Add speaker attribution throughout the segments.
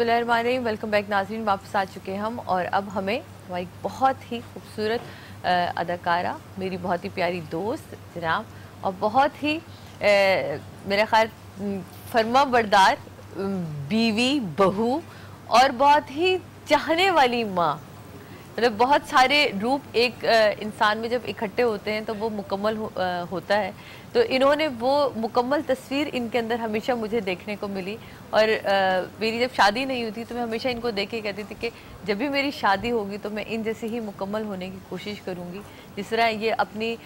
Speaker 1: बिस्मिल्लाहिर्रहमानिर्रहीम। Welcome back नाज़रीन, वापस आ चुके हैं हम और अब हमें हमारी बहुत ही खूबसूरत अदाकारा, मेरी बहुत ही प्यारी दोस्त जनाब और बहुत ही मेरा ख्याल फर्मा बरदार बीवी बहू और बहुत ही चाहने वाली माँ, मतलब बहुत सारे रूप एक इंसान में जब इकट्ठे होते हैं तो वो मुकम्मल होता है। तो इन्होंने वो मुकम्मल तस्वीर इनके अंदर हमेशा मुझे देखने को मिली और मेरी जब शादी नहीं हुई थी तो मैं हमेशा इनको देख के कहती थी कि जब भी मेरी शादी होगी तो मैं इन जैसे ही मुकम्मल होने की कोशिश करूँगी, जिस तरह ये अपनी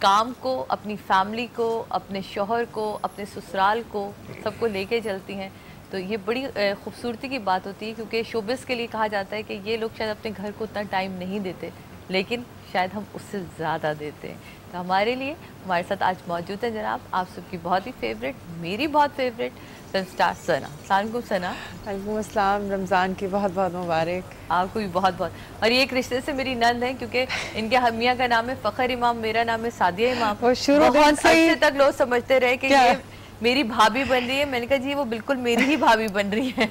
Speaker 1: काम को, अपनी फैमिली को, अपने शौहर को, अपने ससुराल को, सबको लेके चलती हैं। तो ये बड़ी खूबसूरती की बात होती है क्योंकि शोबिस के लिए कहा जाता है कि ये लोग शायद अपने घर को उतना टाइम नहीं देते, लेकिन शायद हम उससे ज़्यादा देते हैं। तो हमारे लिए हमारे साथ आज मौजूद है जनाब, आप सबकी बहुत ही फेवरेट, मेरी बहुत फेवरेट फिल्म स्टार सना। सलाम सना।
Speaker 2: वालेकुम अस्सलाम, रमज़ान की बहुत बहुत मुबारक।
Speaker 1: आपको भी बहुत बहुत। और ये एक रिश्ते से मेरी नंद है क्योंकि इनके हमिया का नाम है फ़खर इमाम, मेरा नाम है सादिया इमाम। बहुत अर्से तक लोग समझते रहे कि ये मेरी भाभी बन रही है। मैंने कहा जी वो बिल्कुल मेरी ही भाभी बन रही है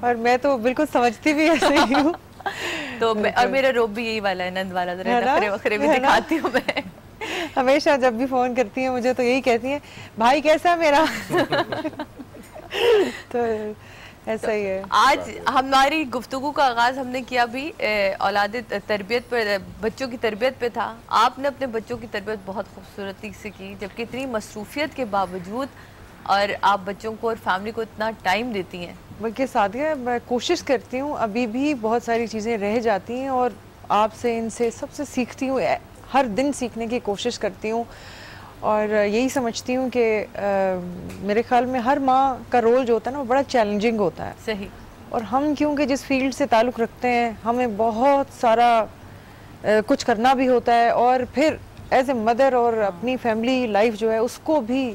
Speaker 2: और मैं तो बिल्कुल समझती भी ऐसे ही हूँ।
Speaker 1: तो और मेरा रोब भी यही वाला है, नंद वाला, नखरे वखरे भी दिखाती हूँ मैं।
Speaker 2: हमेशा जब भी फोन करती है मुझे तो यही कहती है, भाई कैसा मेरा। तो ऐसा ही है।
Speaker 1: आज हमारी गुफ्तगू का आगाज हमने किया भी औलाद तरबियत पर, बच्चों की तरबियत पे था। आपने अपने बच्चों की तरबियत बहुत खूबसूरती से की, जबकि इतनी मसरूफियत के बावजूद और आप बच्चों को और फैमिली को इतना टाइम देती हैं।
Speaker 2: बल्कि सादिया मैं कोशिश करती हूँ, अभी भी बहुत सारी चीज़ें रह जाती हैं और आपसे इनसे सबसे सीखती हूँ, हर दिन सीखने की कोशिश करती हूँ और यही समझती हूँ कि मेरे ख्याल में हर माँ का रोल जो होता है ना वो बड़ा चैलेंजिंग होता है।
Speaker 1: सही।
Speaker 2: और हम क्योंकि जिस फील्ड से ताल्लुक़ रखते हैं हमें बहुत सारा कुछ करना भी होता है और फिर एज ए मदर और अपनी फैमिली लाइफ जो है उसको भी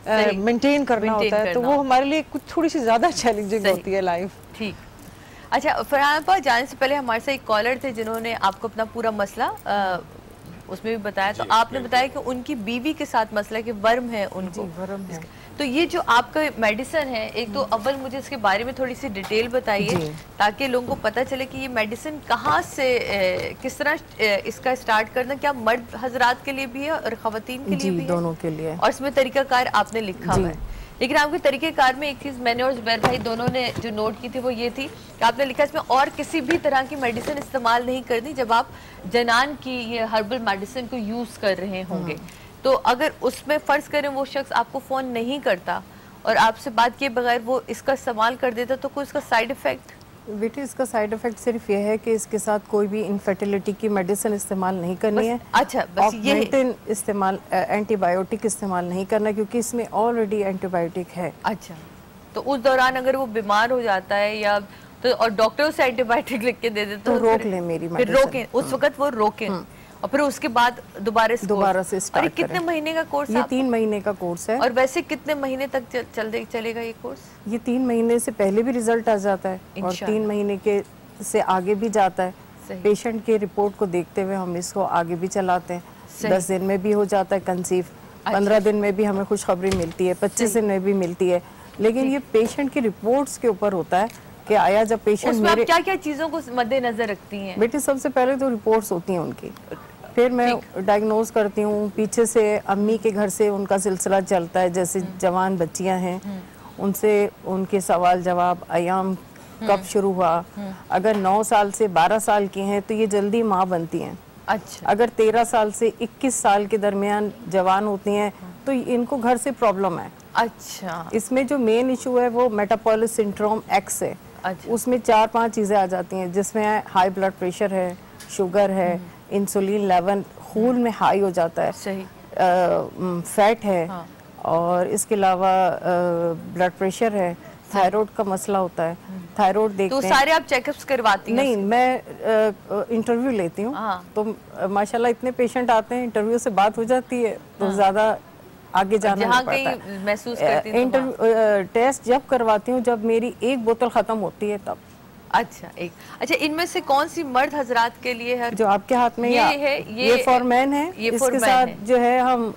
Speaker 2: मेंटेन करना होता है, तो वो हमारे लिए कुछ थोड़ी सी ज़्यादा चैलेंजिंग होती है लाइफ।
Speaker 1: ठीक। अच्छा फरहान पर जाने से पहले हमारे साथ एक कॉलर थे जिन्होंने आपको अपना पूरा मसला उसमें भी बताया। तो आपने बताया कि उनकी बीवी के साथ मसला कि वर्म है उनको।
Speaker 2: वर्म है।
Speaker 1: तो ये जो आपका मेडिसिन है, एक तो अव्वल मुझे इसके बारे में थोड़ी सी डिटेल बताइए ताकि लोगों को पता चले कि ये मेडिसिन कहाँ से किस तरह इसका स्टार्ट करना, क्या मर्द हजरात के लिए भी है और ख़वातीन के लिए भी है?
Speaker 2: दोनों के लिए।
Speaker 1: और इसमें तरीकाकार आपने लिखा हुआ है, लेकिन आपके तरीक़ेकार में एक चीज़ मैंने और ज़ुबैर भाई दोनों ने जो नोट की थी वो ये थी कि आपने लिखा इसमें और किसी भी तरह की मेडिसिन इस्तेमाल नहीं करनी जब आप जनान की ये हर्बल मेडिसिन को यूज़ कर रहे होंगे। तो अगर उसमें फ़र्ज़ करें वो शख्स आपको फ़ोन नहीं करता और आपसे बात किए बगैर वो इसका इस्तेमाल कर देता, तो कोई इसका साइड इफ़ेक्ट?
Speaker 3: बेटे इसका साइड इफेक्ट सिर्फ यह है कि इसके साथ कोई भी इनफर्टिलिटी की मेडिसिन इस्तेमाल नहीं करनी है।
Speaker 1: अच्छा, बस ये
Speaker 3: इस्तेमाल, एंटीबायोटिक इस्तेमाल नहीं करना क्योंकि इसमें ऑलरेडी एंटीबायोटिक है।
Speaker 1: अच्छा, तो उस दौरान अगर वो बीमार हो जाता है या तो और डॉक्टर से एंटीबायोटिक लिख के दे देते
Speaker 3: तो रोक लें मेरी मेडिसिन,
Speaker 1: रोकें उस वक्त वो रोकें और फिर उसके बाद दोबारा से स्टार्ट करें। कितने महीने का कोर्स?
Speaker 3: ये 3 महीने का कोर्स है।
Speaker 1: और वैसे कितने महीने तक चलेगा ये कोर्स?
Speaker 3: ये 3 महीने से पहले भी रिजल्ट आ जाता है और 3 महीने के से आगे भी जाता है। पेशेंट के रिपोर्ट को देखते हुए हम इसको आगे भी चलाते हैं। 10 दिन में भी हो जाता है कंसीव, 15 दिन में भी हमें खुशखबरी मिलती है, 25 दिन में भी मिलती है। लेकिन ये पेशेंट की रिपोर्ट्स के ऊपर होता है कि आया जब पेशेंट मेरे
Speaker 1: क्या क्या चीज़ों को मद्देनजर रखती हैं?
Speaker 3: बेटे सबसे पहले तो रिपोर्ट्स होती हैं उनकी, फिर मैं डायग्नोज करती हूँ। पीछे से अम्मी के घर से उनका सिलसिला चलता है, जैसे जवान बच्चियाँ हैं उनसे उनके सवाल जवाब, अयाम कब शुरू हुआ। अगर 9 साल से 12 साल की हैं तो ये जल्दी माँ बनती हैं।
Speaker 1: अच्छा।
Speaker 3: अगर 13 साल से 21 साल के दरमियान जवान होती हैं तो इनको घर से प्रॉब्लम है।
Speaker 1: अच्छा।
Speaker 3: इसमें जो मेन इशू है वो मेटाबॉलिक सिंड्रोम एक्स है।
Speaker 1: अच्छा।
Speaker 3: उसमें 4-5 चीज़ें आ जाती हैं जिसमें हाई ब्लड प्रेशर है, शुगर है, इंसुलिन लेवल खून में हाई हो जाता है,
Speaker 1: सही,
Speaker 3: फैट है, और इसके अलावा ब्लड प्रेशर है, थायराइड का मसला होता है। थायराइड देखते हैं।
Speaker 1: तो सारे आप चेकअप्स करवाती हैं?
Speaker 3: नहीं, मैं इंटरव्यू लेती हूँ तो माशाल्लाह इतने पेशेंट आते हैं, इंटरव्यू से बात हो जाती है तो ज़्यादा आगे जाना नहीं पड़ता है।
Speaker 1: महसूस करती हैं
Speaker 3: इंटरव्यू टेस्ट जब करवाती हूँ जब मेरी एक बोतल ख़त्म होती है तब
Speaker 1: अच्छा एक, अच्छा इनमें से कौन सी मर्द हजरात के लिए है?
Speaker 3: जो आपके हाथ में
Speaker 1: ये है,
Speaker 3: ये फॉर मैन है,
Speaker 1: ये
Speaker 3: इसके साथ है। जो है हम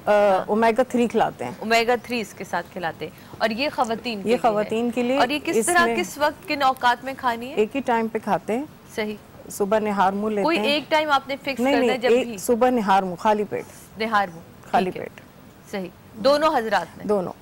Speaker 3: ओमेगा 3 खिलाते हैं,
Speaker 1: ओमेगा 3 इसके साथ खिलाते हैं। और ये खवातीन
Speaker 3: ये खवातीन के लिए।
Speaker 1: और ये किस तरह, किस वक्त, किन औकात में खानी है?
Speaker 3: एक ही टाइम पे खाते हैं।
Speaker 1: सही।
Speaker 3: सुबह निहार मुंह लेते हैं।
Speaker 1: कोई एक टाइम आपने फिक्स करना है? जब भी
Speaker 3: सुबह निहार मुंह, खाली पेट,
Speaker 1: निहार मुंह
Speaker 3: खाली पेट।
Speaker 1: सही, दोनों हजरात ने?
Speaker 3: दोनों,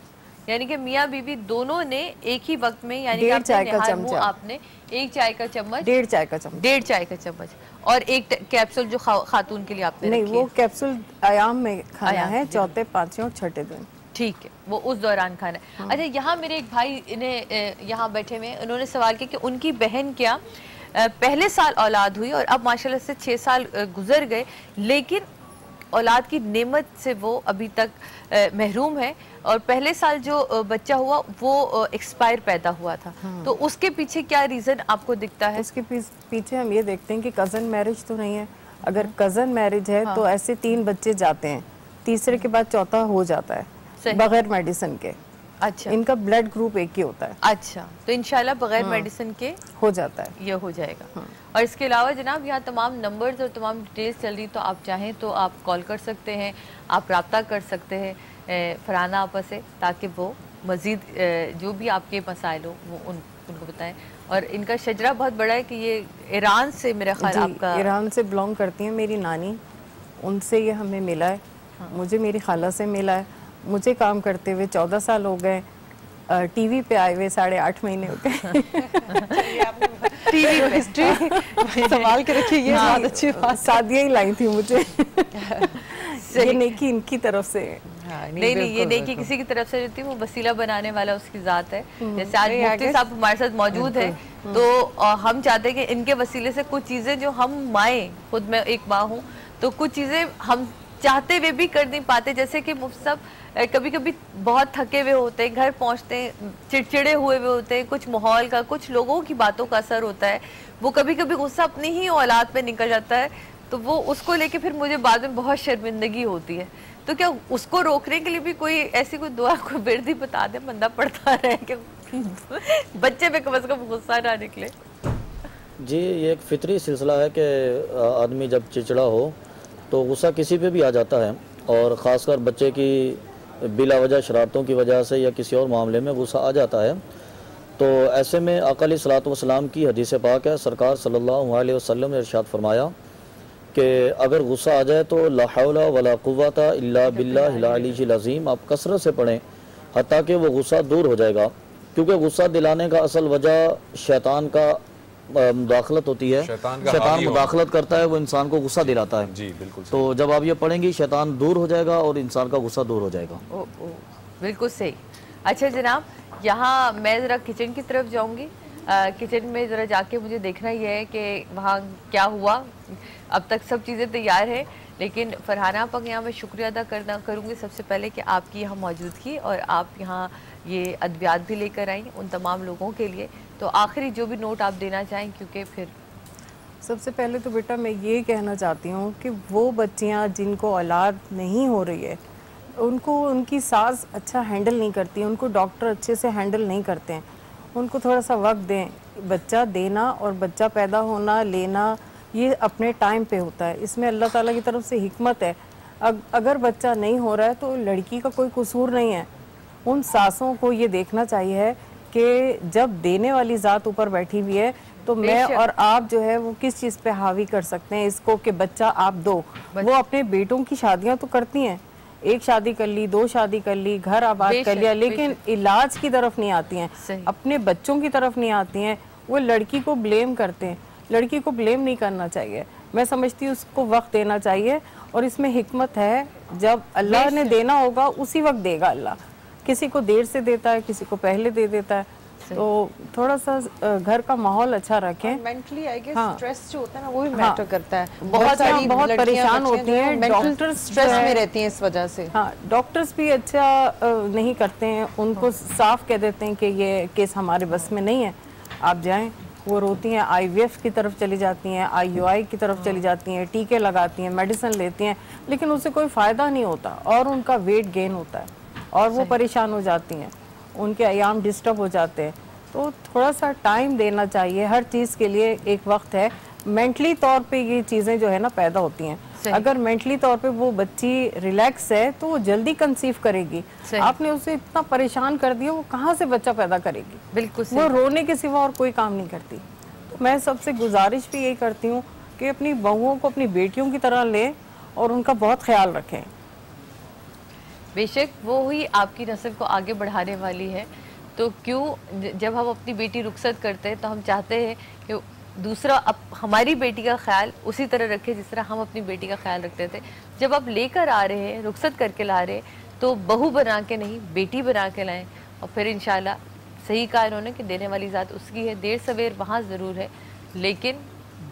Speaker 1: यानी कि मियाँ बीवी दोनों ने एक ही वक्त में, यानी कि
Speaker 3: 1.5 चाय का चम्मच,
Speaker 1: आपने 1 चाय का चम्मच,
Speaker 3: 1.5 चाय का चम्मच,
Speaker 1: 1.5 चाय का चम्मच, और एक कैप्सूल जो खातून के लिए आपने
Speaker 3: नहीं,
Speaker 1: रखी
Speaker 3: वो
Speaker 1: है।
Speaker 3: कैप्सूल आयाम में खाना है, चौथे, पांचवें और छठे दिन।
Speaker 1: ठीक है, वो उस दौरान खाना है। अच्छा, यहाँ मेरे एक भाई इन्हें यहाँ बैठे हुए, उन्होंने सवाल किया कि उनकी बहन क्या पहले साल औलाद हुई और अब माशाल्लाह से 6 साल गुजर गए, लेकिन औलाद की नेमत से वो अभी तक महरूम है, और पहले साल जो बच्चा हुआ वो एक्सपायर पैदा हुआ था। तो उसके पीछे क्या रीज़न आपको दिखता है?
Speaker 3: उसके पीछे हम ये देखते हैं कि कज़न मैरिज तो नहीं है। अगर कज़न मैरिज है तो ऐसे 3 बच्चे जाते हैं, तीसरे के बाद चौथा हो जाता है बगैर मेडिसिन के।
Speaker 1: अच्छा,
Speaker 3: इनका ब्लड ग्रुप एक ही होता है।
Speaker 1: अच्छा, तो इंशाल्लाह बगैर मेडिसिन के
Speaker 3: हो जाता है,
Speaker 1: ये हो जाएगा। और इसके अलावा जनाब यहाँ तमाम नंबर्स और तमाम डिटेल्स चल रही, तो आप चाहें तो आप कॉल कर सकते हैं, आप रब्ता कर सकते हैं फरहाना आपा से, ताकि वो मज़ीद जो भी आपके मसाइल हो वो उनको बताएं। और इनका शजरा बहुत बड़ा है कि ये ईरान से, मेरा ख्याल आपका
Speaker 3: ईरान से बिलोंग करती हैं मेरी नानी, उनसे ये हमें मिला है। मुझे मेरी खाला से मिला है। मुझे काम करते हुए 14 साल हो गए, टीवी पे आए हुए 8.5 महीने हो गए।
Speaker 1: टीवी पे हिस्ट्री
Speaker 2: संभाल के रखिए, ये बहुत अच्छी बात।
Speaker 3: शादियाँ ही लाई थी मुझे। ये नेकी इनकी तरफ से।
Speaker 1: नहीं, ये नेकी किसी की तरफ से होती है, वो वसीला बनाने वाला उसकी ज़ात है। जैसे आज मुफ्ती साहब हमारे साथ मौजूद है, तो हम चाहते हैं कि इनके वसीले से कुछ चीज़ें जो हम माएँ, खुद मैं एक माँ हूँ, तो कुछ चीज़ें हम चाहते हुए भी कर नहीं पाते। जैसे कि मुफ्ती साहब कभी कभी बहुत थके हुए होते हैं, घर पहुंचते हैं चिड़चिड़े हुए होते हैं, कुछ माहौल का, कुछ लोगों की बातों का असर होता है, वो कभी कभी गुस्सा अपनी ही औलाद पे निकल जाता है, तो वो उसको लेके फिर मुझे बाद में बहुत शर्मिंदगी होती है। तो क्या उसको रोकने के लिए भी कोई ऐसी कोई दुआ, कोई विर्दी बता दे, बंदा पढ़ता रहे कि बच्चे पे कम से कम गुस्सा ना निकले?
Speaker 4: जी, ये एक फितरी सिलसिला है कि आदमी जब चिड़चिड़ा हो तो गुस्सा किसी पे भी आ जाता है, और ख़ासकर बच्चे की बिला वजह शरारतों की वजह से या किसी और मामले में गुस्सा आ जाता है। तो ऐसे में आका अलैहिस्सलातु वस्सलाम की हदीस पाक है, सरकार सल्लल्लाहु अलैहि वसल्लम ने इरशाद फरमाया कि अगर गुस्सा आ जाए तो ला हौला वला कुव्वता इल्ला बिल्लाहिल अलीय्यिल अज़ीम आप कसरत से पढ़ें, हत्ता कि वो गुस्सा दूर हो जाएगा। क्योंकि गुस्सा दिलाने का असल वजह शैतान का मुदाखलत होती है। शैतान मुदाखलत करता है, वो इंसान को गुस्सा दिलाता है।
Speaker 5: जी बिल्कुल।
Speaker 4: तो जब आप ये पढ़ेंगी शैतान दूर हो जाएगा और इंसान का गुस्सा दूर हो जाएगा।
Speaker 1: बिल्कुल सही। अच्छा जनाब, यहाँ मैं ज़रा किचन की तरफ जाऊँगी। किचन में ज़रा जाके मुझे देखना ये है कि वहाँ क्या हुआ। अब तक सब चीज़ें तैयार है, लेकिन फरहाना आपा यहाँ मैं शुक्रिया अदा करूँगी सबसे पहले कि आपकी यहाँ मौजूदगी, और आप यहाँ ये अद्वियात भी लेकर आई उन तमाम लोगों के लिए। तो आखिरी जो भी नोट आप देना चाहें, क्योंकि फिर
Speaker 3: सबसे पहले तो बेटा मैं ये कहना चाहती हूँ कि वो बच्चियाँ जिनको औलाद नहीं हो रही है, उनको उनकी सास अच्छा हैंडल नहीं करती, उनको डॉक्टर अच्छे से हैंडल नहीं करते हैं, उनको थोड़ा सा वक्त दें। बच्चा देना और बच्चा पैदा होना, लेना, ये अपने टाइम पे होता है। इसमें अल्लाह ताला की तरफ से हिकमत है। अगर बच्चा नहीं हो रहा है तो लड़की का कोई कसूर नहीं है। उन सासों को ये देखना चाहिए कि जब देने वाली ज़ात ऊपर बैठी हुई है तो मैं और आप जो है वो किस चीज़ पे हावी कर सकते हैं इसको कि बच्चा आप दो। वो अपने बेटों की शादियां तो करती हैं, एक शादी कर ली, 2 शादी कर ली, घर आबाद कर लिया, लेकिन इलाज की तरफ नहीं आती हैं, अपने बच्चों की तरफ नहीं आती हैं। वो लड़की को ब्लेम करते हैं। लड़की को ब्लेम नहीं करना चाहिए। मैं समझती हूँ उसको वक्त देना चाहिए, और इसमें हिकमत है। जब अल्लाह ने देना होगा उसी वक्त देगा अल्लाह। किसी को देर से देता है, किसी को पहले दे देता है। तो थोड़ा सा घर का माहौल अच्छा रखें।
Speaker 2: मेंटली आई गेस स्ट्रेस जो होता है ना वो भी मैटर करता है। बहुत
Speaker 3: परेशान होती हैं,
Speaker 2: मेंटल स्ट्रेस में रहती हैं इस वजह से।
Speaker 3: हाँ, डॉक्टर्स भी अच्छा नहीं करते हैं, उनको साफ कह देते हैं कि ये केस हमारे बस में नहीं है, आप जाएं। वो रोती हैं, IVF की तरफ चली जाती हैं, IUI की तरफ चली जाती हैं, टीके लगाती हैं, मेडिसिन लेती हैं, लेकिन उससे कोई फ़ायदा नहीं होता, और उनका वेट गेन होता है और वो परेशान हो जाती हैं, उनके अयाम डिस्टर्ब हो जाते हैं। तो थोड़ा सा टाइम देना चाहिए, हर चीज़ के लिए एक वक्त है। मेंटली तौर पे ये चीज़ें जो है ना पैदा होती हैं, अगर मेंटली तौर पे वो बच्ची रिलैक्स है तो वो जल्दी कंसीव करेगी। आपने उसे इतना परेशान कर दिया, वो कहाँ से बच्चा पैदा करेगी?
Speaker 1: बिल्कुल
Speaker 3: वो रोने के सिवा और कोई काम नहीं करती। तो मैं सबसे गुजारिश भी यही करती हूँ कि अपनी बहुओं को अपनी बेटियों की तरह लें और उनका बहुत ख्याल रखें।
Speaker 1: बेशक वो ही आपकी नस्ल को आगे बढ़ाने वाली है, तो क्यों जब हम अपनी बेटी रुखसत करते हैं तो हम चाहते हैं कि दूसरा हमारी बेटी का ख्याल उसी तरह रखे जिस तरह हम अपनी बेटी का ख्याल रखते थे। जब आप लेकर आ रहे हैं, रुखसत करके ला रहे हैं, तो बहू बना के नहीं बेटी बना के लाएं, और फिर इंशाल्लाह सही कहा इन्होंने कि देने वाली ज़ात उसकी है, देर सवेर वहाँ ज़रूर है, लेकिन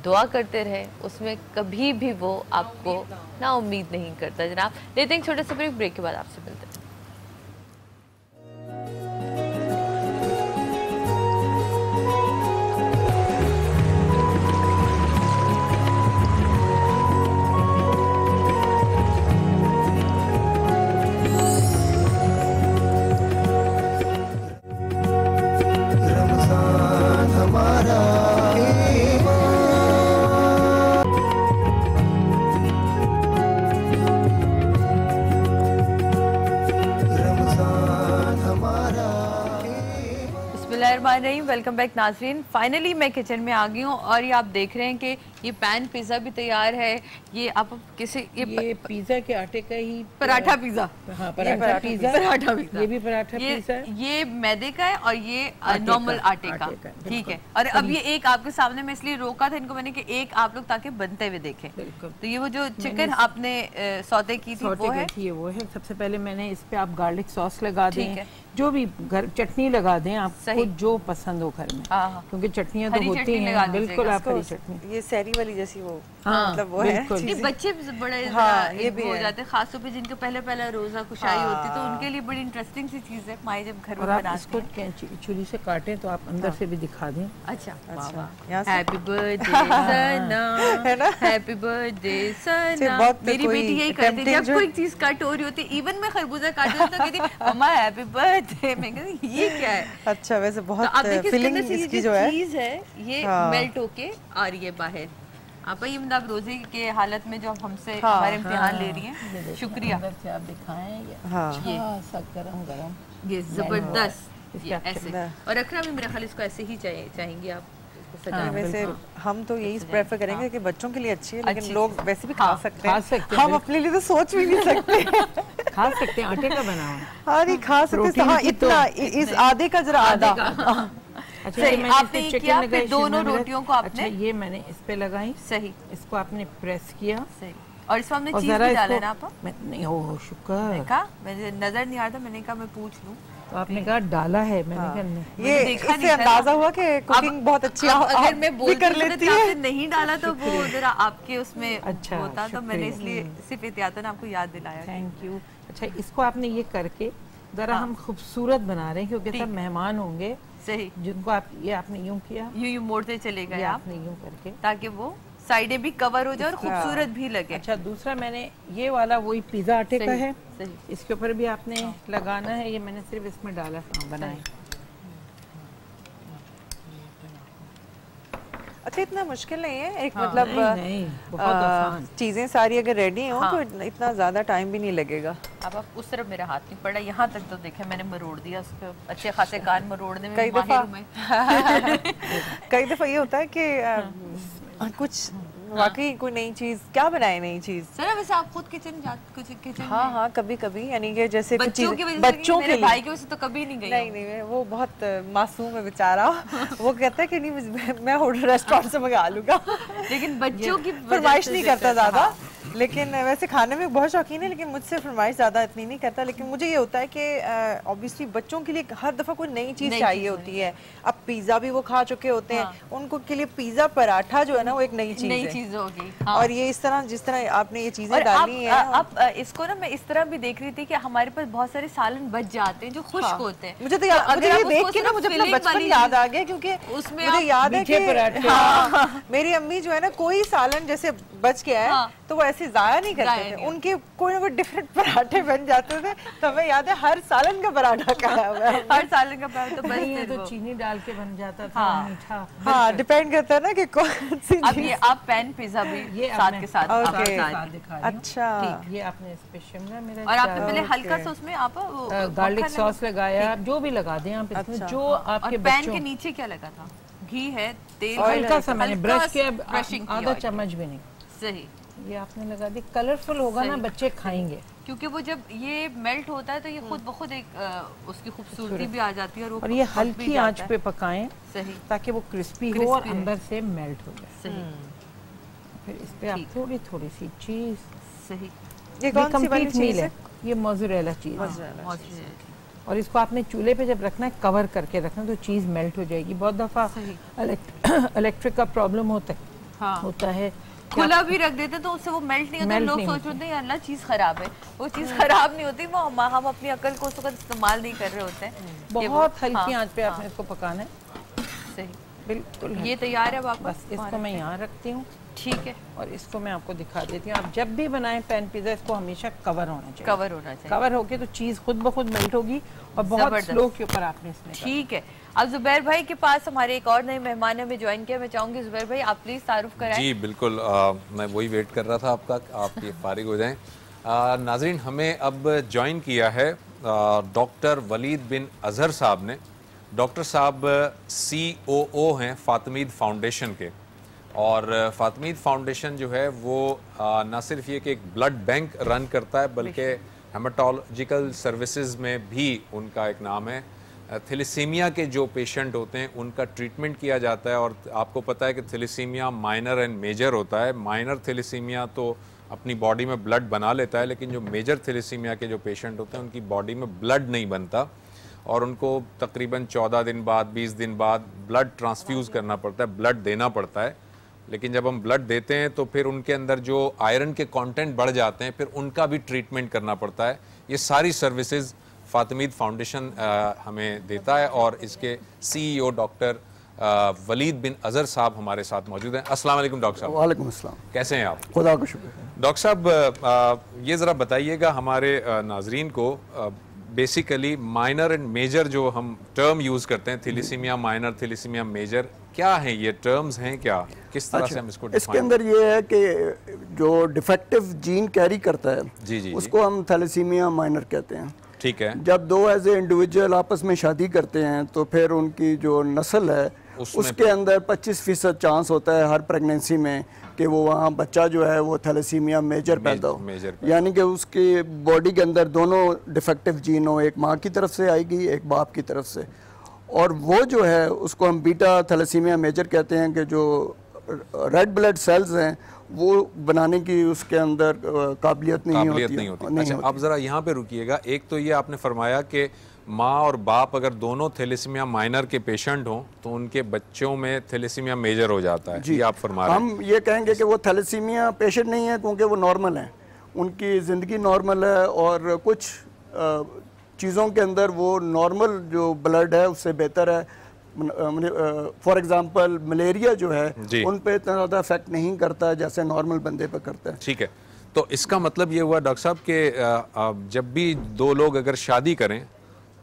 Speaker 1: दुआ करते रहे, उसमें कभी भी वो आपको ना उम्मीद नहीं करता। जनाब लेते हैं छोटे से ब्रेक के बाद आपसे मिलते हैं। वेलकम बैक नाज़रीन। फाइनली मैं किचन में आ गई हूँ और ये आप देख रहे हैं कि ये पैन पिज़्ज़ा भी तैयार है। ये आप किसी
Speaker 5: ये पिज़्ज़ा के आटे का ही
Speaker 1: पराठा पिज़्ज़ा,
Speaker 5: हाँ पराठा पिज़्ज़ा,
Speaker 1: पराठा पिज़्ज़ा,
Speaker 5: ये भी पराठा पिज़्ज़ा है।
Speaker 1: ये मैदे का है और ये नॉर्मल आटे का, ठीक है। और अब ये एक आपके सामने मैं इसलिए रोका था इनको मैंने कि एक आप लोग ताकि बनते हुए देखें। तो ये वो जो चिकन आपने सौते की थी वो है।
Speaker 5: सबसे पहले मैंने इस पे आप गार्लिक सॉस लगा दें, जो भी घर चटनी लगा दें आपको जो पसंद हो घर में, क्योंकि चटनियाँ तो होती हैं। बिल्कुल आप हरी चटनी,
Speaker 2: ये सहरी वाली जैसी वो,
Speaker 5: हाँ,
Speaker 2: मतलब वो है।
Speaker 1: बच्चे बड़े
Speaker 2: ये भी
Speaker 1: हो जाते हैं, खासतौर पे जिनके पहले रोजा कुशाई होती है, तो उनके लिए बड़ी इंटरेस्टिंग सी चीज है माई जब घर में बनाते हैं।
Speaker 5: इसको छुरी से काटें तो आप अंदर से भी दिखा दें।
Speaker 1: अच्छा, हैप्पी बर्थडे सना, है ना, हैप्पी बर्थडे सना। मेरी बेटी यही करती है जब कोई चीज कट हो रही होती, इवन मैं खरबूजा काट रही तो कहती मम्मा हैप्पी बर्थडे। मैं कहती ये क्या है?
Speaker 2: अच्छा, वैसे बहुत फीलिंग इसकी जो है
Speaker 1: चीज है ये मेल्ट होके आ रही है बाहर। आप ये मतलब रोजे के हालत में जो हमसे हमारे इम्तिहान ले रही हैं, शुक्रिया।
Speaker 5: अंदर से आप दिखाएं,
Speaker 2: हाँ,
Speaker 1: ये
Speaker 5: सब गरम
Speaker 1: ये जबरदस्त, ये ऐसे। और अकरम भी मेरे ख्याल इसको ऐसे ही चाहेंगे आप।
Speaker 2: वैसे हम तो यही प्रेफर करेंगे कि बच्चों के लिए अच्छी है, लेकिन लोग वैसे भी खा सकते हैं। हम अपने लिए तो सोच भी नहीं सकते।
Speaker 5: खा सकते हैं, आटे का बना हुआ।
Speaker 2: हाँ नहीं खा सकते, हाँ इतना इस आधे का जरा आधा।
Speaker 5: अच्छा,
Speaker 1: सही, आपने किया फिर दोनों रोटियों को आपने,
Speaker 5: अच्छा ये मैंने इस पे लगाई,
Speaker 1: सही,
Speaker 5: इसको आपने प्रेस किया,
Speaker 1: सही, और इसमें हमने चीज भी डाला ना आप?
Speaker 5: नहीं, हो शुक्र,
Speaker 1: मुझे नजर नहीं आ रहा था, मैंने कहा मैं पूछ लूं,
Speaker 5: तो आपने कहा डाला है, मैंने कहा
Speaker 2: ये इससे अंदाजा हुआ कि कुकिंग बहुत अच्छी
Speaker 1: अगर मैं कर लेती है। नहीं डाला तो वो जरा आपके उसमें
Speaker 5: अच्छा
Speaker 1: होता, तो मैंने इसलिए सिर्फ एहतियातन आपको याद दिलाया।
Speaker 5: Thank you. अच्छा, इसको आपने ये करके जरा हम खूबसूरत बना रहे हैं, क्योंकि सब मेहमान होंगे,
Speaker 1: सही,
Speaker 5: जिनको आप ये आपने यूं किया,
Speaker 1: यूं मोड़ते चले गए
Speaker 5: आपने यूं करके,
Speaker 1: ताकि वो साइडें भी कवर हो जाए और खूबसूरत भी लगे।
Speaker 5: अच्छा, दूसरा मैंने ये वाला वही पिज़्ज़ा आटे का है, इसके ऊपर भी आपने लगाना है। ये मैंने सिर्फ इसमें डाला बनाए।
Speaker 2: अच्छा, इतना मुश्किल नहीं है, एक मतलब
Speaker 5: नहीं, बहुत आसान।
Speaker 2: चीजें सारी अगर रेडी हो तो इतना ज्यादा टाइम भी नहीं लगेगा।
Speaker 1: अब आप उस तरफ मेरा हाथ नहीं पड़ा, यहाँ तक तो देखे मैंने मरोड़ दिया उसको, अच्छे खासे कान मरोड़ने में
Speaker 2: कई दफा ये होता है कि कुछ वाकई कोई नई चीज, क्या बनाए नई चीज।
Speaker 1: सर वैसे आप खुद किचन
Speaker 2: हाँ कभी कभी, यानी कि जैसे
Speaker 1: बच्चों के भाई की वजह से तो कभी नहीं गई।
Speaker 2: नहीं, वो बहुत मासूम है बेचारा। वो कहता है कि नहीं मैं होटल रेस्टोरेंट से मंगा लूंगा,
Speaker 1: लेकिन बच्चों की
Speaker 2: फरमाइश नहीं करता ज्यादा। लेकिन वैसे खाने में बहुत शौकीन है, लेकिन मुझसे फरमाइश ज़्यादा इतनी नहीं करता। लेकिन मुझे ये होता है कि ऑब्वियसली बच्चों के लिए हर दफ़ा कोई नई चीज़ चाहिए होती है। अब पिज़्ज़ा भी वो खा चुके होते हैं, उनको के लिए पिज़्ज़ा पराठा जो है ना वो एक नई चीज़
Speaker 1: होगी।
Speaker 2: और ये इस तरह जिस तरह आपने ये चीज़ें डाली हैं,
Speaker 1: अब इसको ना मैं इस तरह भी देख रही थी कि हमारे पास बहुत सारे सालन बच जाते हैं जो खुश्क होते हैं।
Speaker 2: मुझे तो ये देख के ना मुझे अपना बचपन याद आ गया, क्योंकि उसमें मुझे याद है कि मेरी अम्मी जो है ना कोई सालन जैसे बच गया है तो वो ऐसे जाया नहीं करते थे, उनके कोई ना कोई डिफरेंट पराठे बन जाते थे। तो हमें याद है हर सालन का पराठा खाया हुआ है,
Speaker 1: हर सालन का पराठा तो
Speaker 5: नहीं है तो चीनी डाल के बन जाता था मीठा।
Speaker 2: हाँ, डिपेंड करता है ना कि कौन सी।
Speaker 1: अब ये आप पैन पिज्जा भी ये साथ के साथ
Speaker 2: दिखा। अच्छा,
Speaker 5: ये आपने इस पे शिमला मिर्च
Speaker 1: और आपने पहले हल्का सा उसमें आप
Speaker 5: गार्लिक सॉस लगाया, जो भी लगा दें आप इसमें, जो आपके
Speaker 1: पैन के नीचे क्या लगा था? घी है, तेल
Speaker 5: हल्का सा मैंने ब्रश किया, आधा चम्मच भी नहीं।
Speaker 1: सही,
Speaker 5: ये आपने लगा दी। कलरफुल होगा ना, बच्चे खाएंगे,
Speaker 1: क्योंकि वो जब ये मेल्ट होता है तो ये खुद ब खुद एक उसकी खूबसूरती भी आ जाती है।
Speaker 5: और ये हल्की आंच पे पकाएं,
Speaker 1: सही,
Speaker 5: ताकि वो क्रिस्पी हो और अंदर से मेल्ट हो जाए।
Speaker 1: सही।
Speaker 5: फिर इस पे आप थोड़ी थोड़ी सी चीज।
Speaker 1: सही,
Speaker 2: ये कौन सी वाली चीज है?
Speaker 5: ये मोज़रेला चीज। और इसको आपने चूल्हे पे जब रखना है, कवर करके रखना, तो चीज़ मेल्ट हो जाएगी। बहुत दफ़ा इलेक्ट्रिक का प्रॉब्लम होता है,
Speaker 1: खुला भी रख देते तो उससे वो मेल्ट नहीं होता। लोग सोच रहे हैं अल्लाह चीज़ खराब है, वो चीज़ खराब नहीं होती, वो हम अपनी अकल को उसका इस्तेमाल नहीं कर रहे होते हैं।
Speaker 5: बहुत हल्की आंच पे आपने इसको पकाना है।
Speaker 1: सही,
Speaker 5: बिल्कुल।
Speaker 1: ये तैयार है वापस,
Speaker 5: बस इसको मैं यहाँ रखती हूँ।
Speaker 1: ठीक है,
Speaker 5: और इसको मैं आपको दिखा देती हूँ। आप जब भी बनाएं पैन पिज़्ज़ा, इसको हमेशा कवर होना चाहिए।
Speaker 1: कवर होना चाहिए,
Speaker 5: कवर होके तो चीज़ खुद ब खुद मेल्ट होगी, और बहुत स्लो के ऊपर आपने इसमें।
Speaker 1: ठीक है, अब जुबैर भाई के पास हमारे एक और नए मेहमान हमें ज्वाइन किया। मैं चाहूँगी जुबैर भाई आप प्लीज़ तारुफ कराएं।
Speaker 6: जी बिल्कुल, मैं वही वेट कर रहा था आपका, आप ये फारिग हो जाएं। नाज़रीन, हमें अब ज्वाइन किया है डॉक्टर वलीद बिन अजहर साहब ने। डॉक्टर साहब COO हैं फातिमीद फाउंडेशन के, और फातिमीद फाउंडेशन जो है वो ना सिर्फ ये कि एक ब्लड बैंक रन करता है, बल्कि हेमाटोलॉजिकल सर्विसेज में भी उनका एक नाम है। थैलेसीमिया के जो पेशेंट होते हैं उनका ट्रीटमेंट किया जाता है। और आपको पता है कि थैलेसीमिया माइनर एंड मेजर होता है। माइनर थैलेसीमिया तो अपनी बॉडी में ब्लड बना लेता है, लेकिन जो मेजर थैलेसीमिया के जो पेशेंट होते हैं उनकी बॉडी में ब्लड नहीं बनता, और उनको तकरीबन 14 दिन बाद, 20 दिन बाद ब्लड ट्रांसफ्यूज़ करना पड़ता है, ब्लड देना पड़ता है। लेकिन जब हम ब्लड देते हैं तो फिर उनके अंदर जो आयरन के कंटेंट बढ़ जाते हैं, फिर उनका भी ट्रीटमेंट करना पड़ता है। ये सारी सर्विसेज फातिमीद फाउंडेशन हमें देता है, और इसके CEO डॉक्टर वलीद बिन अजहर साहब हमारे साथ मौजूद हैं। अस्सलाम वालेकुम डॉक्टर साहब।
Speaker 7: वालेकुम अस्सलाम।
Speaker 6: कैसे हैं आप?
Speaker 7: खुदा का शुक्र।
Speaker 6: डॉक्टर साहब, ये ज़रा बताइएगा हमारे नाजरीन को, बेसिकली माइनर एंड मेजर जो हम टर्म यूज़ करते हैं, थैलेसीमिया माइनर, थैलेसीमिया मेजर, क्या है ये टर्म्स हैं क्या, किस तरह से हम इसको
Speaker 7: इसके अंदर ये है कि जो डिफेक्टिव जीन कैरी करता है,
Speaker 6: जी
Speaker 7: उसको हम थैलेसीमिया माइनर कहते हैं।
Speaker 6: ठीक है।
Speaker 7: जब दो एज ए इंडिविजुअल आपस में शादी करते हैं तो फिर उनकी जो नस्ल है उसके अंदर 25% चांस होता है हर प्रेगनेंसी में कि वो वहाँ बच्चा जो है वो थैलेसीमिया मेजर पैदा हो, यानी कि उसकी बॉडी के अंदर दोनों डिफेक्टिव जीन हो, एक माँ की तरफ से आएगी, एक बाप की तरफ से। और वो जो है उसको हम बीटा थैलेसीमिया मेजर कहते हैं कि जो रेड ब्लड सेल्स हैं वो बनाने की उसके अंदर काबिलियत नहीं होती।
Speaker 6: अच्छा, अब ज़रा यहाँ पे रुकिएगा। एक तो ये आपने फरमाया कि माँ और बाप अगर दोनों थैलेसीमिया माइनर के पेशेंट हों तो उनके बच्चों में थैलेसीमिया मेजर हो जाता है, ये आप फरमा रहे हैं।
Speaker 7: हम ये कहेंगे कि वो थैलेसीमिया पेशेंट नहीं है क्योंकि वो नॉर्मल हैं, उनकी ज़िंदगी नॉर्मल है, और कुछ चीज़ों के अंदर वो नॉर्मल जो ब्लड है उससे बेहतर है। फॉर एग्जांपल मलेरिया जो है उन पे इतना ज़्यादा इफेक्ट नहीं करता जैसे नॉर्मल बंदे पे करता है।
Speaker 6: ठीक है, तो इसका मतलब ये हुआ डॉक्टर साहब कि जब भी दो लोग अगर शादी करें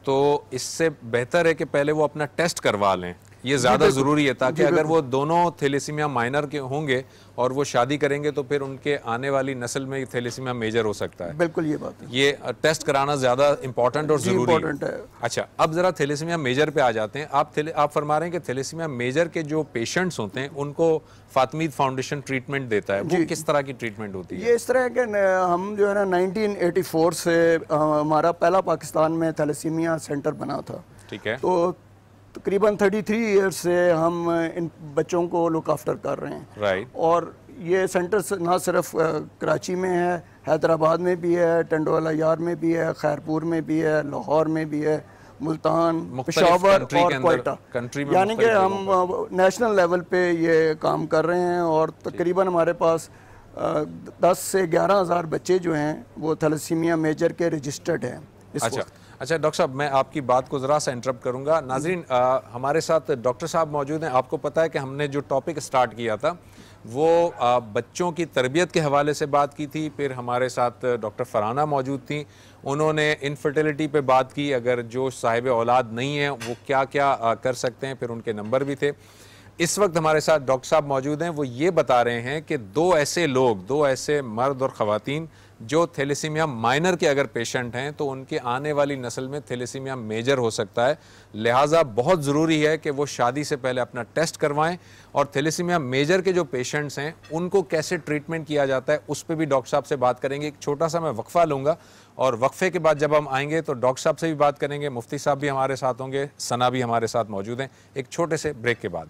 Speaker 6: तो इससे बेहतर है कि पहले वो अपना टेस्ट करवा लें, ये ज़्यादा ज़रूरी है, ताकि अगर वो दोनों थैलेसीमिया माइनर के होंगे और वो शादी करेंगे तो फिर उनके आने वाली नस्ल में थैलेसीमिया मेजर हो सकता है।
Speaker 7: बिल्कुल ये बात है,
Speaker 6: ये टेस्ट कराना ज़्यादा इंपॉर्टेंट और ज़रूरी
Speaker 7: है।
Speaker 6: अच्छा, अब ज़रा थैलेसीमिया मेजर पे आ जाते हैं। आप फरमा रहे हैं कि थैलेसीमिया मेजर के जो पेशेंट्स होते हैं उनको फातिमीद फाउंडेशन ट्रीटमेंट देता है, वो किस तरह की ट्रीटमेंट होती है?
Speaker 7: ये इस तरह के हम जो है ना 1984 से हमारा पहला पाकिस्तान में थैलेसीमिया सेंटर बना था।
Speaker 6: ठीक है।
Speaker 7: तो तकरीबन 33 ईयर्स से हम इन बच्चों को लुक आफ्टर कर रहे हैं।
Speaker 6: राइट।
Speaker 7: और ये सेंटर ना सिर्फ कराची में है, हैदराबाद में भी है, टंडोला यार में भी है, खैरपुर में भी है, लाहौर में भी है, मुल्तान, पेशावर और क्वेटा, यानी कि हम नेशनल लेवल पे ये काम कर रहे हैं। और तकरीबन हमारे पास 10 से 11 हज़ार बच्चे जो हैं वो थैलेसीमिया मेजर के रजिस्टर्ड हैं।
Speaker 6: अच्छा, अच्छा डॉक्टर साहब, मैं आपकी बात को ज़रा सा इंटरप्ट करूंगा। नाज़रीन, हमारे साथ डॉक्टर साहब मौजूद हैं। आपको पता है कि हमने जो टॉपिक स्टार्ट किया था वो बच्चों की तरबियत के हवाले से बात की थी। फिर हमारे साथ डॉक्टर फरहाना मौजूद थी, उन्होंने इनफर्टिलिटी पे बात की, अगर जो साहिब औलाद नहीं है वो क्या क्या कर सकते हैं, फिर उनके नंबर भी थे। इस वक्त हमारे साथ डॉक्टर साहब मौजूद हैं, वो ये बता रहे हैं कि दो ऐसे मर्द और ख़वातीन जो थैलेसीमिया माइनर के अगर पेशेंट हैं तो उनके आने वाली नस्ल में थैलेसीमिया मेजर हो सकता है। लिहाजा बहुत ज़रूरी है कि वो शादी से पहले अपना टेस्ट करवाएं, और थैलेसीमिया मेजर के जो पेशेंट्स हैं उनको कैसे ट्रीटमेंट किया जाता है उस पर भी डॉक्टर साहब से बात करेंगे। एक छोटा सा मैं वक्फा लूँगा, और वक्फे के बाद जब हम आएंगे तो डॉक्टर साहब से भी बात करेंगे, मुफ्ती साहब भी हमारे साथ होंगे, सना भी हमारे साथ मौजूद हैं, एक छोटे से ब्रेक के बाद।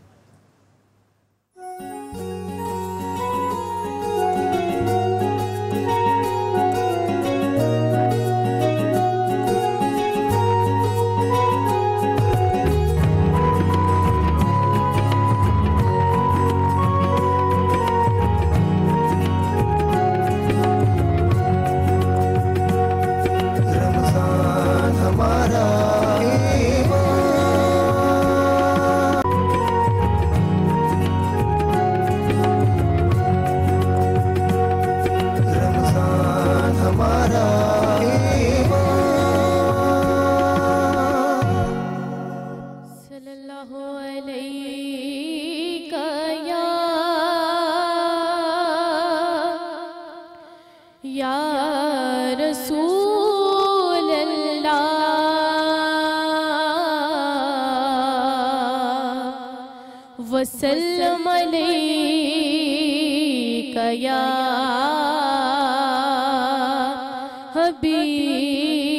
Speaker 8: वसल्लम अलैका या हबीबल्लाह।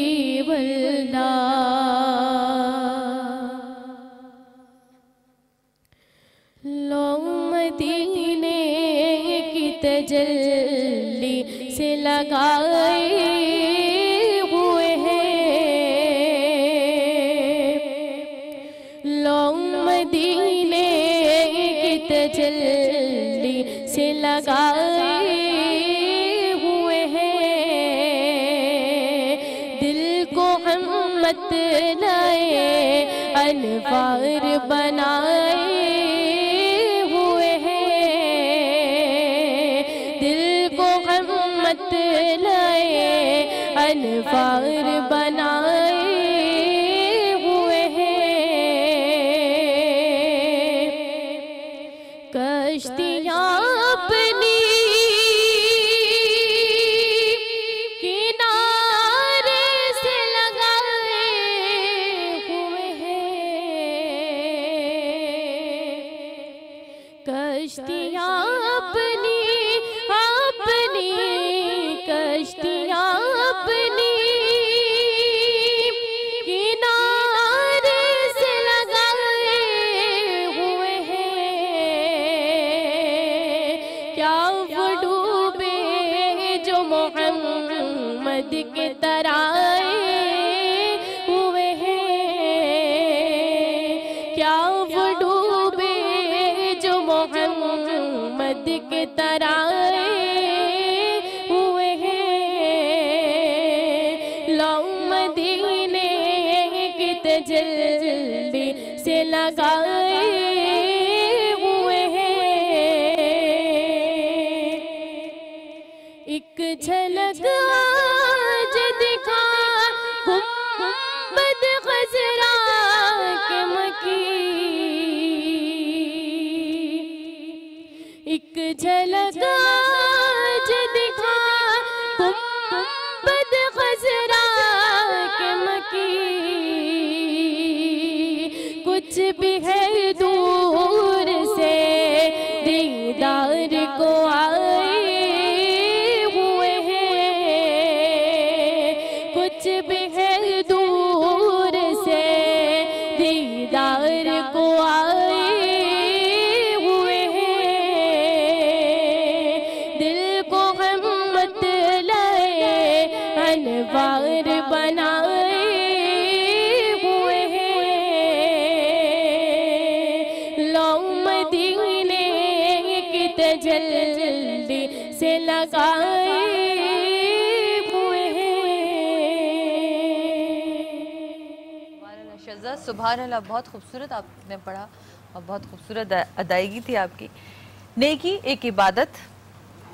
Speaker 8: लोग मदीने की तजल्ली से लगाए हुए हैं, लोग मदीने तजल्ली से लगाए हुए हैं। दिल को हिम्मत लाए अनवार बनाए हुए हैं, दिल को हिम्मत लाए अनवार बनाए हुए हैं। कश्तियाँ अपनी किनारे से लगाए हुए हैं, कश्तियाँ अपनी कश्तियाँ अपनी किनारे से लगाए हुए हैं। क्या वो डूबे जो मोहम्मद के तराए हुए हैं, क्या वो डूबे जो मोहम्मद के तराए हुए हैं। लो मदीने की तजल्ली से लगाए हुए हैं। एक झलक आज दिखा गुंबद खजरा के मकी, एक झलक आज दिखा गुंबद खजरा के मकी। कुछ भी है दूर से दीदार को आए हुए हैं, कुछ भी है दूर से दीदार को आए हुए हैं। दिल को हिम्मत लाए अनवार बनाए हुए हैं। लो मदीने की तजल्ली से लगाए हुए हैं।
Speaker 1: मुअज़्ज़ज़, सुभान अल्लाह, बहुत खूबसूरत आपने पढ़ा और बहुत खूबसूरत अदायगी थी आपकी। नेकी एक इबादत,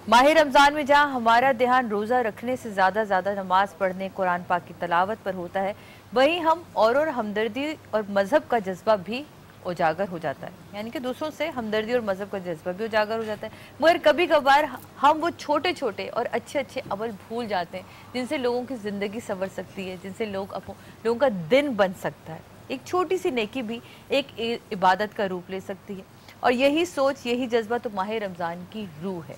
Speaker 1: माह रमज़ान में जहाँ हमारा ध्यान रोज़ा रखने से ज़्यादा नमाज पढ़ने, कुरान पाक की तलावत पर होता है, वहीं हम और हमदर्दी और मज़हब का जज्बा भी उजागर हो जाता है, यानी कि दूसरों से हमदर्दी और मज़हब का जज्बा भी उजागर हो जाता है। मगर कभी कभार हम वो छोटे छोटे और अच्छे अमल भूल जाते हैं जिनसे लोगों की ज़िंदगी संवर सकती है, जिनसे लोगों का दिन बन सकता है। एक छोटी सी नेकी भी एक इबादत का रूप ले सकती है, और यही सोच, यही जज्बा तो माह रमज़ान की रूह है।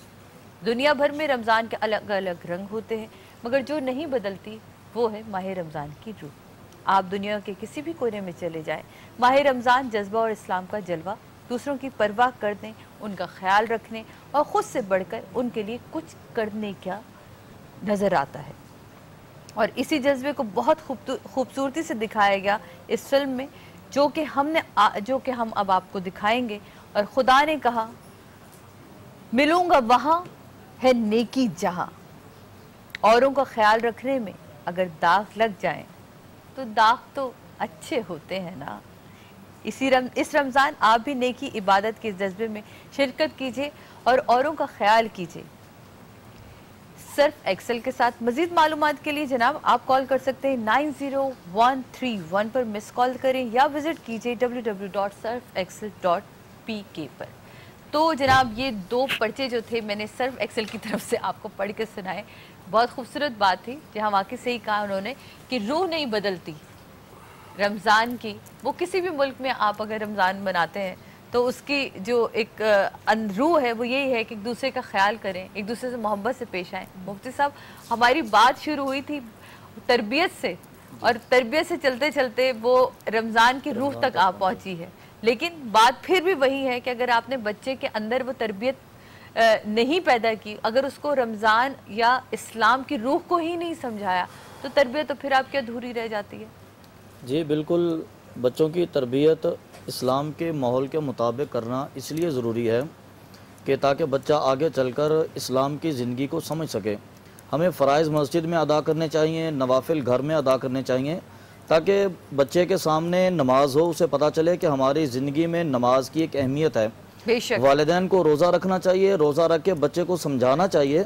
Speaker 1: दुनिया भर में रमज़ान के अलग अलग रंग होते हैं, मगर जो नहीं बदलती वो है माह रमज़ान की रूह। आप दुनिया के किसी भी कोने में चले जाएं, माह रमज़ान जज्बा और इस्लाम का जलवा, दूसरों की परवाह करने, उनका ख्याल रखने और ख़ुद से बढ़कर उनके लिए कुछ करने का नज़र आता है। और इसी जज्बे को बहुत खूबसूरती से दिखाया गया इस फिल्म में, जो कि हम अब आपको दिखाएंगे। और खुदा ने कहा, मिलूंगा वहाँ है नेकी जहाँ। औरों का ख्याल रखने में अगर दाग लग जाए तो दाग तो अच्छे होते हैं ना। इस रमज़ान आप भी नेकी इबादत के जज्बे में शिरकत कीजिए और औरों का ख्याल कीजिए। सर्फ एक्सेल के साथ मज़ीद मालूमात के लिए जनाब आप कॉल कर सकते हैं 90131 पर मिस कॉल करें या विज़िट कीजिए www.surfexcel.pk पर। तो जनाब ये दो पर्चे जो थे मैंने सर्फ एक्सेल की तरफ से आपको पढ़ के सुनाए, बहुत खूबसूरत बात थी, जहाँ वाकई सही कहा उन्होंने कि रूह नहीं बदलती रमज़ान की। वो किसी भी मुल्क में आप अगर रमज़ान मनाते हैं तो उसकी जो एक रूह है वो यही है कि एक दूसरे का ख्याल करें, एक दूसरे से मोहब्बत से पेश आएँ। मुफ्ती साहब, हमारी बात शुरू हुई थी तरबियत से, और तरबियत से चलते चलते वो रमज़ान की रूह तक आप पहुँची है, लेकिन बात फिर भी वही है कि अगर आपने बच्चे के अंदर वो तरबियत नहीं पैदा की, अगर उसको रमज़ान या इस्लाम की रूह को ही नहीं समझाया, तो तरबियत तो फिर आपकी अधूरी रह जाती है।
Speaker 4: जी बिल्कुल, बच्चों की तरबियत इस्लाम के माहौल के मुताबिक करना इसलिए ज़रूरी है कि ताकि बच्चा आगे चलकर इस्लाम की ज़िंदगी को समझ सके। हमें फ़राइज़ मस्जिद में अदा करने चाहिए, नवाफिल घर में अदा करने चाहिए, ताकि बच्चे के सामने नमाज हो, उसे पता चले कि हमारी ज़िंदगी में नमाज की एक अहमियत है। वालिदैन को रोज़ा रखना चाहिए, रोज़ा रख के बच्चे को समझाना चाहिए,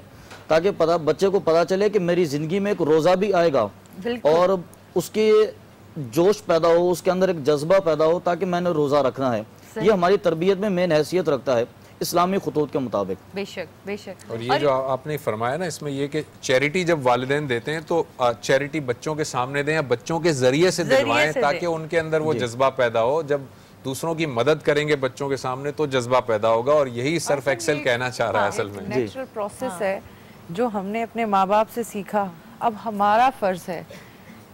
Speaker 4: ताकि बच्चे को पता चले कि मेरी ज़िंदगी में एक रोज़ा भी आएगा और उसकी जोश पैदा हो, उसके अंदर एक जज्बा पैदा हो ताकि मैंने रोज़ा रखना है। ये हमारी तरबियत में मेन हैसियत रखता है इस्लामी खुतूत के मुताबिक।
Speaker 1: बेशक बेशक।
Speaker 6: और ये जो आपने फरमाया ना, इसमें ये कि चैरिटी जब वालिदैन देते हैं तो चैरिटी बच्चों के सामने दें या बच्चों के जरिए से दिलवाएं, ताकि उनके अंदर वो जज्बा पैदा हो। जब दूसरों की मदद करेंगे बच्चों के सामने तो जज्बा पैदा होगा, और यही सर्फ एक्सेल कहना चाह रहा है असल में।
Speaker 2: नेचुरल प्रोसेस है जो हमने अपने माँ बाप से सीखा, अब हमारा फ़र्ज़ है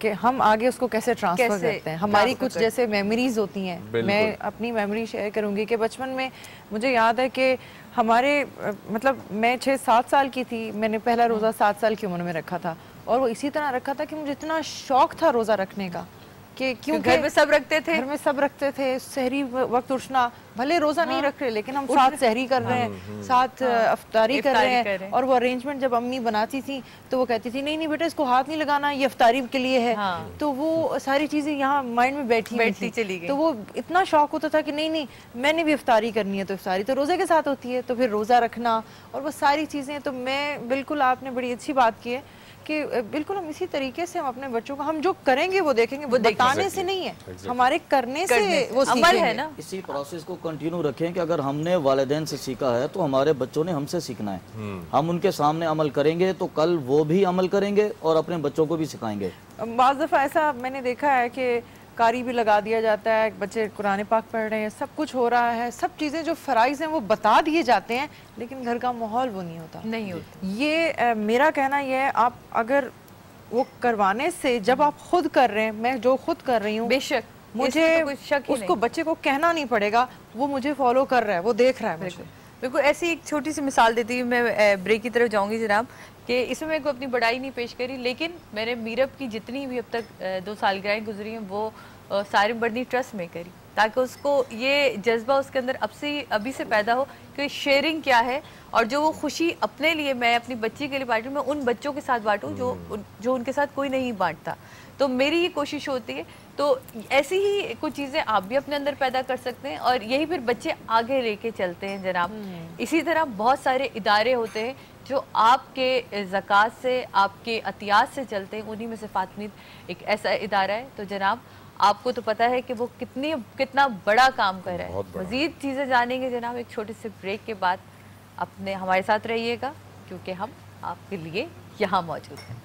Speaker 2: कि हम आगे उसको कैसे ट्रांसफ़र करते हैं। हमारी कुछ जैसे मेमोरीज होती हैं, मैं अपनी मेमोरी शेयर करूंगी कि बचपन में मुझे याद है कि हमारे मतलब मैं 6-7 साल की थी, मैंने पहला रोज़ा 7 साल की उम्र में रखा था, और वो इसी तरह रखा था कि मुझे इतना शौक था रोज़ा रखने का कि क्योंकि
Speaker 1: घर में सब रखते थे,
Speaker 2: घर में सब रखते थे। सहरी वक्त उठना, भले रोज़ा नहीं रख रहे लेकिन हम साथ सहरी कर रहे हैं, साथ अफ्तारी कर रहे हैं। और वो अरेंजमेंट जब अम्मी बनाती थी तो वो कहती थी नहीं नहीं बेटा इसको हाथ नहीं लगाना, ये अफ्तारी के लिए है। तो वो सारी चीज़ें यहाँ माइंड में बैठी
Speaker 1: चली गई।
Speaker 2: तो वो इतना शौक होता था कि नहीं नहीं मैंने भी अफ्तारी करनी है, तो अफ्तारी तो रोज़े के साथ होती है, तो फिर रोज़ा रखना और वो सारी चीज़ें। तो मैं बिल्कुल, आपने बड़ी अच्छी बात की है कि बिल्कुल हम इसी तरीके से हम अपने बच्चों को, हम जो करेंगे वो देखेंगे, वो बताने से नहीं है, हमारे करने से वो
Speaker 1: अमल है ना।
Speaker 4: इसी प्रोसेस को कंटिन्यू रखें कि अगर हमने वालिदैन से सीखा है तो हमारे बच्चों ने हमसे सीखना है। हम उनके सामने अमल करेंगे तो कल वो भी अमल करेंगे और अपने बच्चों को भी सिखाएंगे।
Speaker 2: बाज़ दफ़ा ऐसा मैंने देखा है कि कारी भी लगा दिया जाता है, बच्चे कुरान पाक पढ़ रहे हैं, सब कुछ हो रहा है, सब चीज़ें जो फ़राइज़ हैं वो बता दिए जाते हैं, लेकिन घर का माहौल वो नहीं होता। ये मेरा कहना ये है, आप अगर वो करवाने से, जब आप खुद कर रहे हैं, मैं जो खुद कर रही हूँ,
Speaker 1: बेशक
Speaker 2: मुझे उसको बच्चे को कहना नहीं पड़ेगा, वो मुझे फॉलो कर रहा है, वो देख रहा है मुझे।
Speaker 1: बिल्कुल ऐसी एक छोटी सी मिसाल देती हूँ मैं, ब्रेक की तरफ जाऊंगी जनाब, कि इसमें मैं कोई अपनी बड़ाई नहीं पेश करी, लेकिन मैंने मीरब की जितनी भी अब तक 2 सालगिरहें गुजरी हैं वो सारी बर्नी ट्रस्ट में करी, ताकि उसको ये जज्बा उसके अंदर अभी से पैदा हो कि शेयरिंग क्या है, और जो वो खुशी अपने लिए मैं अपनी बच्ची के लिए बांटूँ, मैं उन बच्चों के साथ बांटूँ जो उनके साथ कोई नहीं बांटता। तो मेरी ये कोशिश होती है। तो ऐसी ही कुछ चीज़ें आप भी अपने अंदर पैदा कर सकते हैं और यही फिर बच्चे आगे लेके चलते हैं जनाब। इसी तरह बहुत सारे इदारे होते हैं जो आपके ज़कात से, आपके अतियात से चलते हैं, उन्हीं में से फातमीद एक ऐसा इदारा है। तो जनाब आपको तो पता है कि वो कितना बड़ा काम कर रहा है। मज़ीद चीज़ें जानेंगे जनाब एक छोटे से ब्रेक के बाद। अपने हमारे साथ रहिएगा क्योंकि हम आपके लिए यहाँ मौजूद हैं।